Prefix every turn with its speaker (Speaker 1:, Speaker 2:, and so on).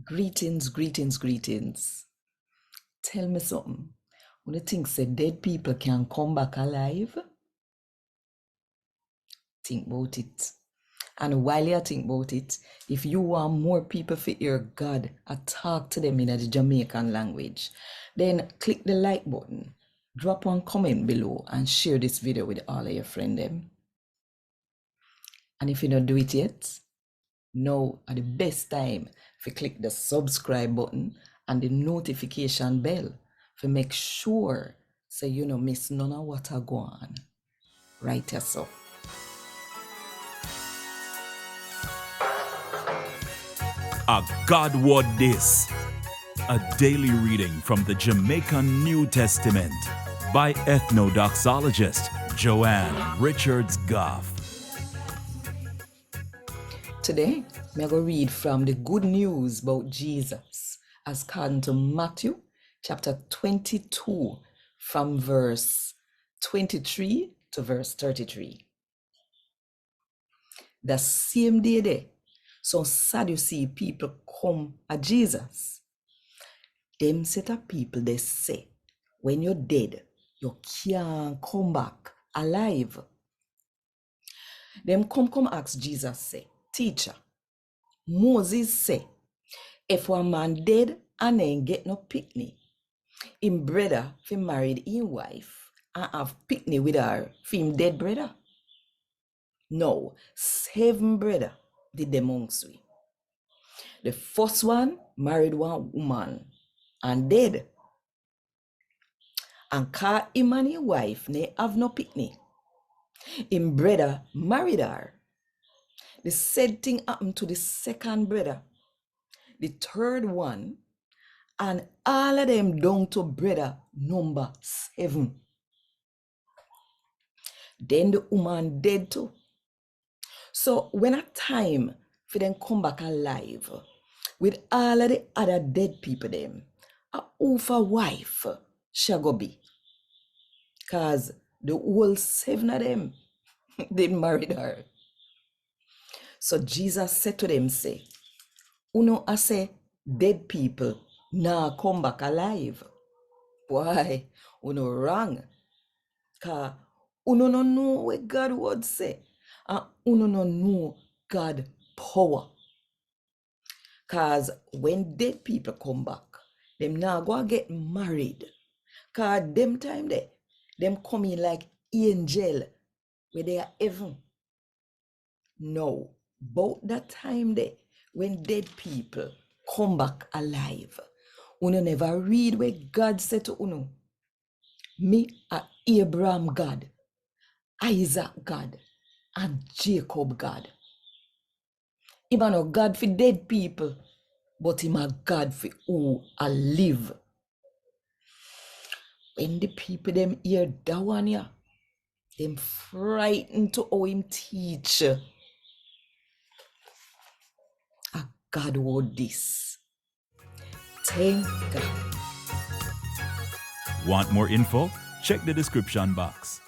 Speaker 1: Greetings, greetings, greetings. Tell me something. When you think say dead people can come back alive, think about it. And while you think about it, if you want more people to hear God and talk to them in the Jamaican language, then click the like button, drop one comment below, and share this video with all of your friends. And if you don't do it yet, now at the best time if you click the subscribe button and the notification bell to make sure so you don't miss none of what I go on. Right yourself.
Speaker 2: A God Word This, a daily reading from the Jamaican New Testament by Ethnodoxologist Joanne Richards Goffe.
Speaker 1: Today, I'm going to read from the good news about Jesus as according to Matthew chapter 22 from verse 23 to verse 33. The same day there, some Sadducee people come at Jesus. Them set of people, they say, when you're dead, you can't come back alive. Them come ask Jesus, say, Teacher, Moses say, if one man dead and ain't get no picnic, him brother fi married his wife and have picnic with her for him dead brother. No, 7 brother did them amongst we. The first one married one woman and dead. And caught him and his wife, they have no picnic. Him brother married her. The said thing happened to the second brother, the third one, and all of them down to brother number 7. Then the woman dead too. So when a time for them come back alive with all of the other dead people them, a for wife shall go be. Cause the whole 7 of them they married her. So Jesus said to them, say, Uno I say dead people now come back alive. Why? Uno wrong. Cause uno no know what God would say. And uno no know God power. Cause when dead people come back, them now go get married. Cause them time there, them come in like angel where they are heaven. No, about that time there, when dead people come back alive, uno never read where God said to uno, me a Abraham God, Isaac God, and Jacob God. Him a no God for dead people, but him a God for who a live. When the people them hear that one, yeah, them frightened to how him teach. A God word this. Thank God.
Speaker 2: Want more info? Check the description box.